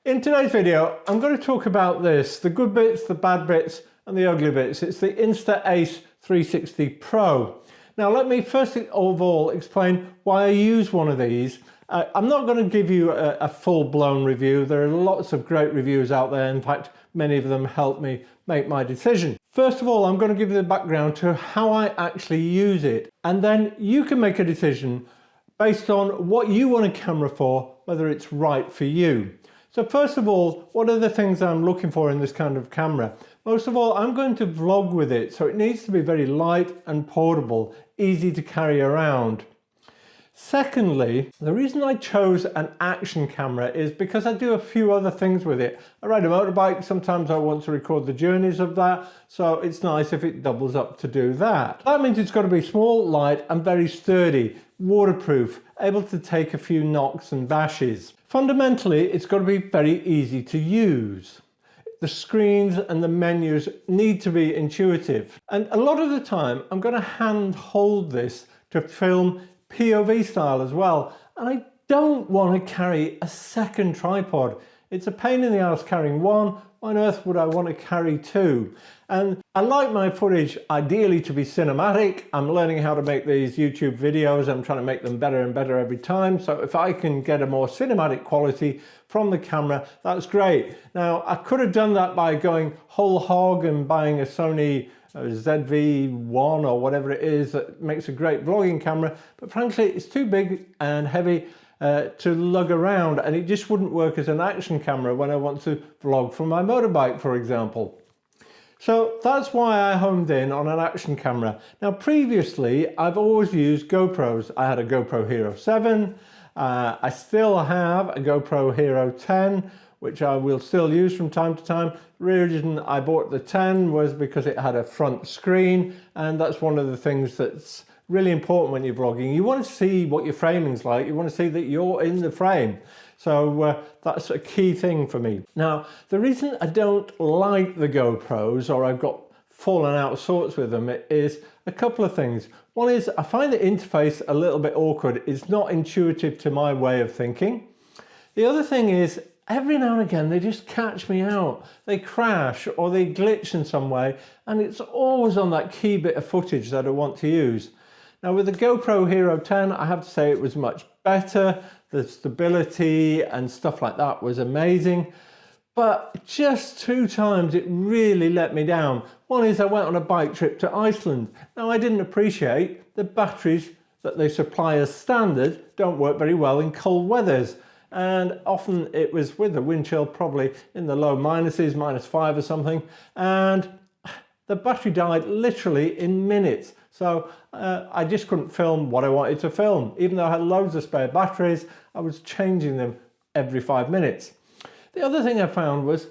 In today's video, I'm going to talk about this, the good bits, the bad bits, and the ugly bits. It's the Insta360 Pro. Now, let me first of all explain why I use one of these. I'm not going to give you a full-blown review. There are lots of great reviews out there. In fact, many of them help me make my decision. First of all, I'm going to give you the background to how I actually use it. And then you can make a decision based on what you want a camera for, whether it's right for you. So first of all, what are the things I'm looking for in this kind of camera? Most of all, I'm going to vlog with it, so it needs to be very light and portable, easy to carry around. Secondly, the reason I chose an action camera is because I do a few other things with it. I ride a motorbike, sometimes I want to record the journeys of that, so it's nice if it doubles up to do that. That means it's got to be small, light and very sturdy, waterproof, able to take a few knocks and bashes. Fundamentally, it's got to be very easy to use. The screens and the menus need to be intuitive. And a lot of the time, I'm going to hand hold this to film POV style as well. And I don't want to carry a second tripod. It's a pain in the ass carrying one. Why on earth would I want to carry two? And I like my footage ideally to be cinematic. I'm learning how to make these YouTube videos. I'm trying to make them better and better every time. So if I can get a more cinematic quality from the camera, that's great. Now, I could have done that by going whole hog and buying a Sony ZV-1 or whatever it is that makes a great vlogging camera. But frankly, it's too big and heavy to lug around, and it just wouldn't work as an action camera when I want to vlog from my motorbike, for example. So that's why I homed in on an action camera. Now, previously, I've always used GoPros. I had a GoPro Hero 7. I still have a GoPro Hero 10, which I will still use from time to time. The reason I bought the 10 was because it had a front screen, and that's one of the things that's really important when you're vlogging. You want to see what your framing's like. You want to see that you're in the frame. So that's a key thing for me. Now, the reason I don't like the GoPros, or I've got fallen out of sorts with them, is a couple of things. One is I find the interface a little bit awkward. It's not intuitive to my way of thinking. The other thing is every now and again they just catch me out. They crash or they glitch in some way, and it's always on that key bit of footage that I want to use. Now, with the GoPro Hero 10, I have to say it was much better. The stability and stuff like that was amazing. But just two times it really let me down. One is I went on a bike trip to Iceland. Now, I didn't appreciate the batteries that they supply as standard don't work very well in cold weathers. And often it was with the wind chill probably in the low minuses, -5 or something. And the battery died literally in minutes. So I just couldn't film what I wanted to film. Even though I had loads of spare batteries, I was changing them every 5 minutes. The other thing I found was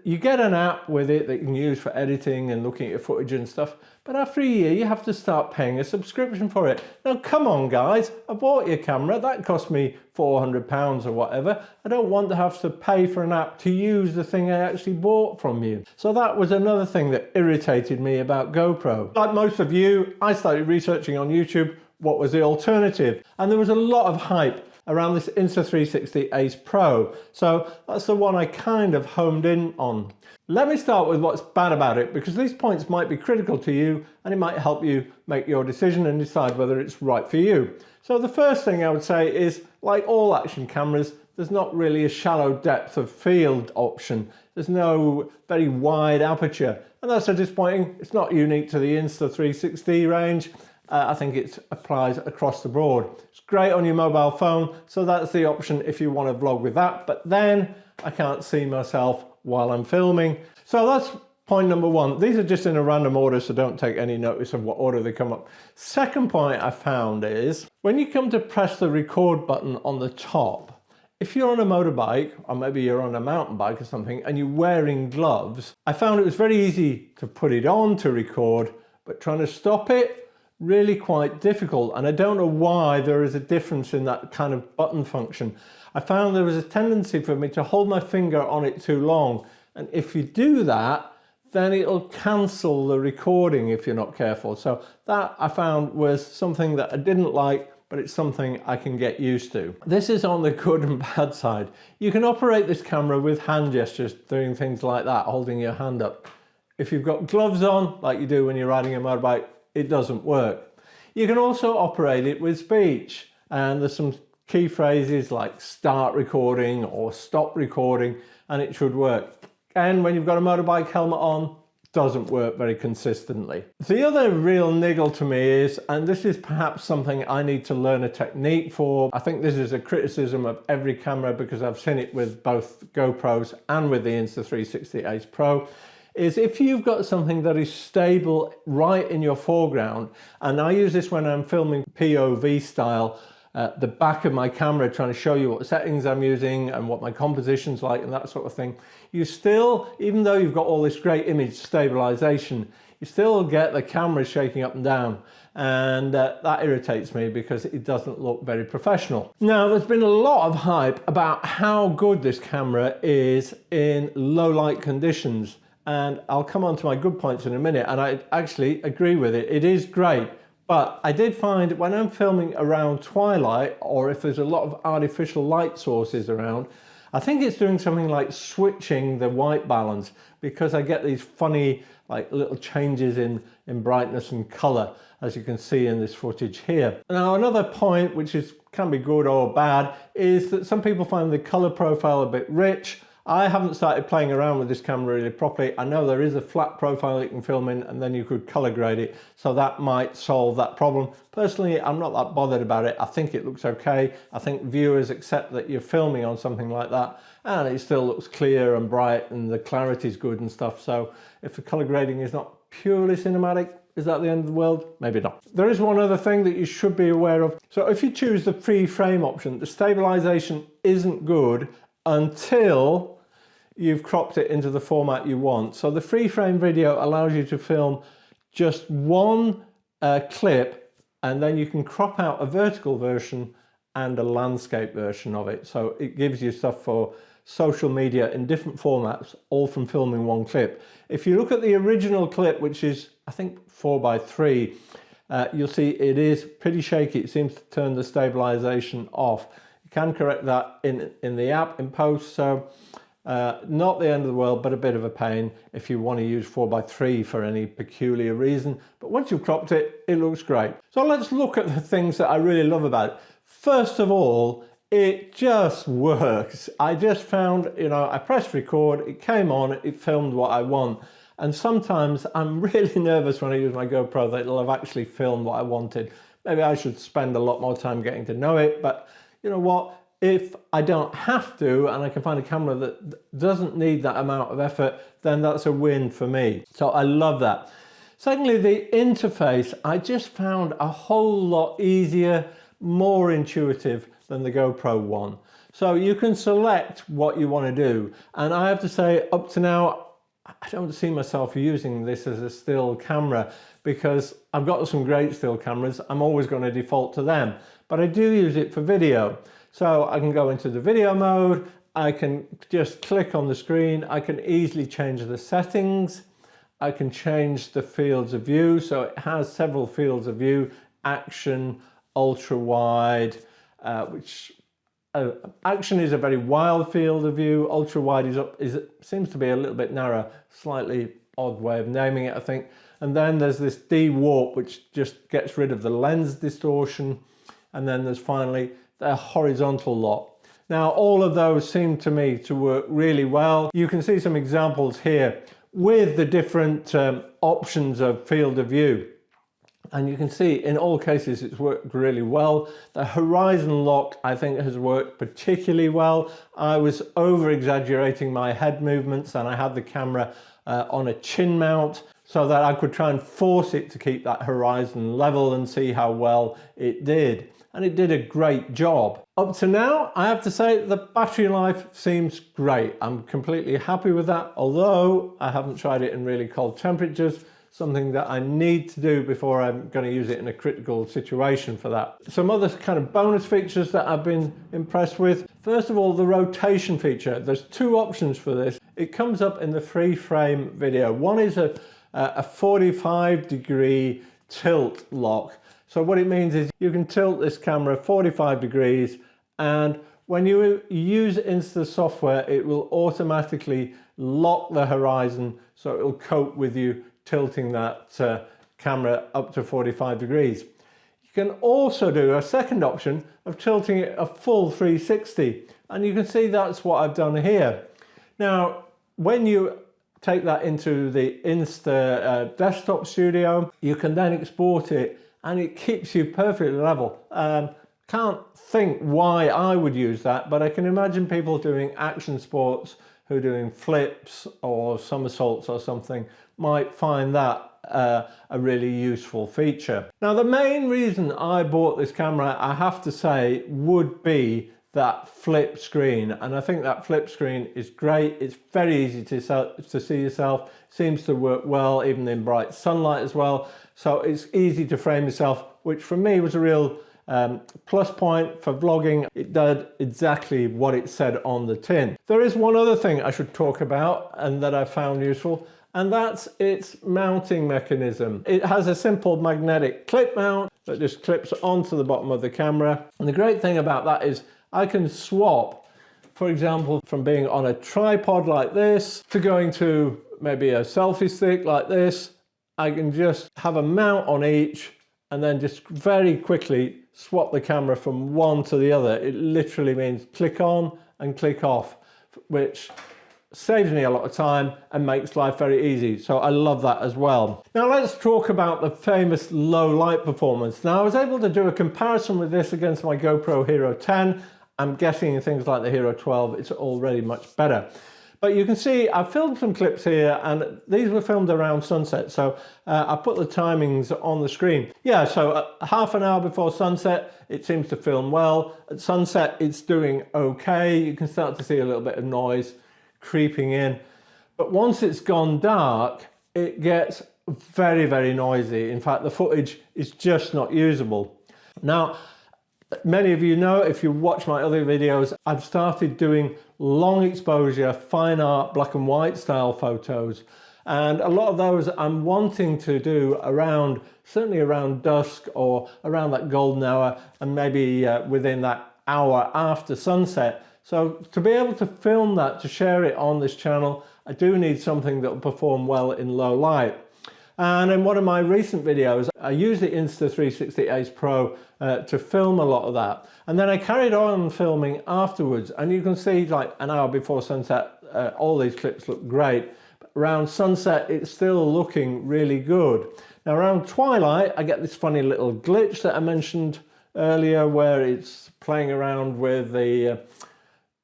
you get an app with it that you can use for editing and looking at your footage and stuff, but after a year you have to start paying a subscription for it. Now come on guys, I bought your camera, that cost me £400 or whatever. I don't want to have to pay for an app to use the thing I actually bought from you. So that was another thing that irritated me about GoPro. Like most of you, I started researching on YouTube what was the alternative, and there was a lot of hype around this Insta360 Ace Pro. So that's the one I kind of homed in on. Let me start with what's bad about it, because these points might be critical to you and it might help you make your decision and decide whether it's right for you. So the first thing I would say is, like all action cameras, there's not really a shallow depth of field option. There's no very wide aperture, and that's so disappointing. It's not unique to the Insta360 range. I think it applies across the board. It's great on your mobile phone, so that's the option if you want to vlog with that, but then I can't see myself while I'm filming. So that's point number one. These are just in a random order, so don't take any notice of what order they come up. Second point I found is, when you come to press the record button on the top, if you're on a motorbike, or maybe you're on a mountain bike or something, and you're wearing gloves, I found it was very easy to put it on to record, but trying to stop it, really quite difficult. And I don't know why there is a difference in that kind of button function. I found there was a tendency for me to hold my finger on it too long. And if you do that, then it'll cancel the recording if you're not careful. So that I found was something that I didn't like, but it's something I can get used to. This is on the good and bad side. You can operate this camera with hand gestures, doing things like that, holding your hand up. If you've got gloves on, like you do when you're riding a motorbike, it doesn't work. You can also operate it with speech, and there's some key phrases like start recording or stop recording, and it should work. And when you've got a motorbike helmet on, doesn't work very consistently. The other real niggle to me is, and this is perhaps something I need to learn a technique for, I think this is a criticism of every camera because I've seen it with both GoPros and with the Insta360 Ace Pro, is if you've got something that is stable right in your foreground, and I use this when I'm filming POV style, the back of my camera trying to show you what settings I'm using and what my composition's like and that sort of thing, you still, even though you've got all this great image stabilization, you still get the camera shaking up and down, and that irritates me because it doesn't look very professional. Now, there's been a lot of hype about how good this camera is in low light conditions, and I'll come on to my good points in a minute, and I actually agree with it. It is great. But I did find when I'm filming around twilight, or if there's a lot of artificial light sources around, I think it's doing something like switching the white balance, because I get these funny like little changes in brightness and color, as you can see in this footage here. Now, another point, which can be good or bad, is that some people find the color profile a bit rich. I haven't started playing around with this camera really properly. I know there is a flat profile you can film in, and then you could color grade it, so that might solve that problem. Personally, I'm not that bothered about it. I think it looks okay. I think viewers accept that you're filming on something like that, and it still looks clear and bright, and the clarity is good and stuff. So if the color grading is not purely cinematic, is that the end of the world? Maybe not. There is one other thing that you should be aware of. So if you choose the free frame option, the stabilization isn't good until you've cropped it into the format you want. So the free frame video allows you to film just one clip, and then you can crop out a vertical version and a landscape version of it. So it gives you stuff for social media in different formats, all from filming one clip. If you look at the original clip, which is I think 4:3, you'll see it is pretty shaky. It seems to turn the stabilization off. You can correct that in the app in post, so not the end of the world, but a bit of a pain if you want to use 4:3 for any peculiar reason. But once you've cropped it, it looks great. So let's look at the things that I really love about it. First of all, it just works. I just found, I pressed record, it came on, it filmed what I want. And sometimes I'm really nervous when I use my GoPro that it'll have actually filmed what I wanted. Maybe I should spend a lot more time getting to know it, but you know what? If I don't have to, and I can find a camera that doesn't need that amount of effort, then that's a win for me. So I love that. Secondly, the interface, I just found a whole lot easier, more intuitive than the GoPro one. So you can select what you want to do. And I have to say, up to now, I don't see myself using this as a still camera because I've got some great still cameras. I'm always going to default to them, but I do use it for video. So I can go into the video mode, I can just click on the screen, I can easily change the settings, I can change the fields of view. So it has several fields of view: action, ultra wide, which action is a very wide field of view, ultra wide seems to be a little bit narrow, slightly odd way of naming it, I think. And then there's this de-warp, which just gets rid of the lens distortion. And then there's finally the horizontal lock. Now, all of those seem to me to work really well. You can see some examples here with the different options of field of view. And you can see in all cases it's worked really well. The horizon lock, I think, has worked particularly well. I was over exaggerating my head movements, and I had the camera on a chin mount so that I could try and force it to keep that horizon level and see how well it did. And it did a great job. Up to now, I have to say the battery life seems great. I'm completely happy with that, although I haven't tried it in really cold temperatures, something that I need to do before I'm going to use it in a critical situation for that. Some other kind of bonus features that I've been impressed with. First of all, the rotation feature. There's two options for this. It comes up in the free frame video. One is a 45-degree tilt lock. So what it means is you can tilt this camera 45 degrees, and when you use Insta software, it will automatically lock the horizon, so it will cope with you tilting that camera up to 45 degrees. You can also do a second option of tilting it a full 360, and you can see that's what I've done here. Now, when you take that into the Insta desktop studio, you can then export it, and it keeps you perfectly level. Can't think why I would use that, but I can imagine people doing action sports who are doing flips or somersaults or something might find that a really useful feature. Now, the main reason I bought this camera, I have to say, would be that flip screen, and I think that flip screen is great. It's very easy to see yourself, seems to work well even in bright sunlight as well, so it's easy to frame yourself, which for me was a real plus point for vlogging. It did exactly what it said on the tin. There is one other thing I should talk about and that I found useful, and that's its mounting mechanism. It has a simple magnetic clip mount that just clips onto the bottom of the camera, and the great thing about that is I can swap, for example, from being on a tripod like this to going to maybe a selfie stick like this. I can just have a mount on each and then just very quickly swap the camera from one to the other. It literally means click on and click off, which saves me a lot of time and makes life very easy. So I love that as well. Now let's talk about the famous low light performance. Now I was able to do a comparison with this against my GoPro Hero 10. I'm guessing in things like the Hero 12, it's already much better. But you can see I filmed some clips here, and these were filmed around sunset. So I put the timings on the screen. Yeah, so half an hour before sunset, it seems to film well. At sunset, it's doing okay. You can start to see a little bit of noise creeping in. But once it's gone dark, it gets very, very noisy. In fact, the footage is just not usable. Now, many of you know, if you watch my other videos, I've started doing long exposure, fine art, black and white style photos. And a lot of those I'm wanting to do around, certainly around dusk or around that golden hour, and maybe within that hour after sunset. So to be able to film that, to share it on this channel, I do need something that will perform well in low light. And in one of my recent videos, I used the Insta360 Ace Pro to film a lot of that. And then I carried on filming afterwards. And you can see, like an hour before sunset, all these clips look great. But around sunset, it's still looking really good. Now around twilight, I get this funny little glitch that I mentioned earlier, where it's playing around with the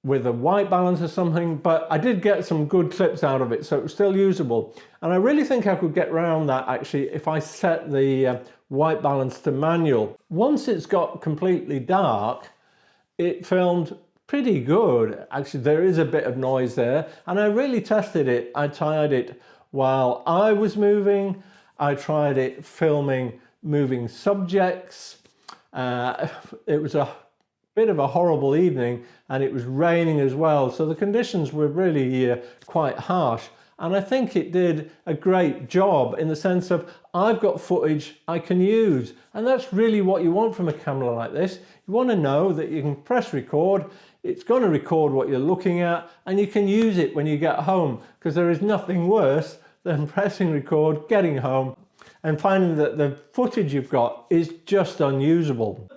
white balance or something, but I did get some good clips out of it, so it was still usable. And I really think I could get around that actually if I set the white balance to manual. Once it's got completely dark, it filmed pretty good. Actually, there is a bit of noise there, and I really tested it. I tried it while I was moving. I tried it filming moving subjects. It was a bit of a horrible evening, and it was raining as well, so the conditions were really quite harsh, and I think it did a great job in the sense of I've got footage I can use, and that's really what you want from a camera like this. You want to know that you can press record, it's going to record what you're looking at, and you can use it when you get home, because there is nothing worse than pressing record, getting home, and finding that the footage you've got is just unusable.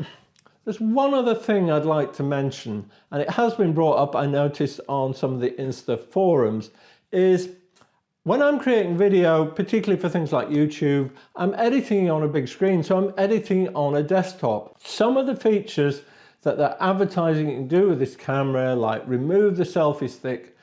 There's one other thing I'd like to mention, and it has been brought up, I noticed, on some of the Insta forums, is when I'm creating video, particularly for things like YouTube, I'm editing on a big screen, so I'm editing on a desktop. Some of the features that they're advertising you can do with this camera, like remove the selfie stick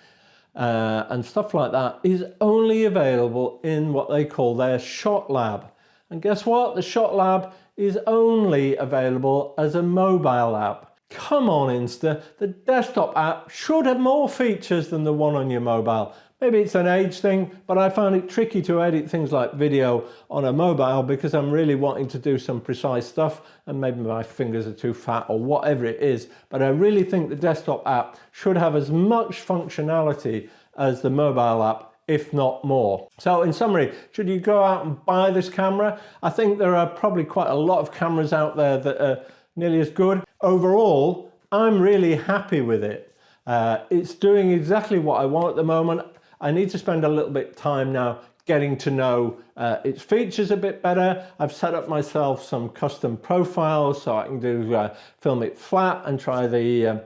and stuff like that, is only available in what they call their Shot Lab. And guess what? The Shot Lab is only available as a mobile app. Come on, Insta, the desktop app should have more features than the one on your mobile. Maybe it's an age thing, but I found it tricky to edit things like video on a mobile because I'm really wanting to do some precise stuff, and maybe my fingers are too fat or whatever it is. But I really think the desktop app should have as much functionality as the mobile app if not more. So in summary, should you go out and buy this camera? I think there are probably quite a lot of cameras out there that are nearly as good. Overall, I'm really happy with it. It's doing exactly what I want at the moment. I need to spend a little bit of time now getting to know its features a bit better. I've set up myself some custom profiles so I can do film it flat and try the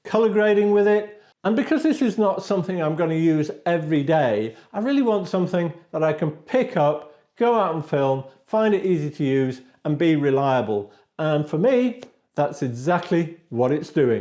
color grading with it. And because this is not something I'm going to use every day, I really want something that I can pick up, go out and film, find it easy to use and be reliable. And for me, that's exactly what it's doing.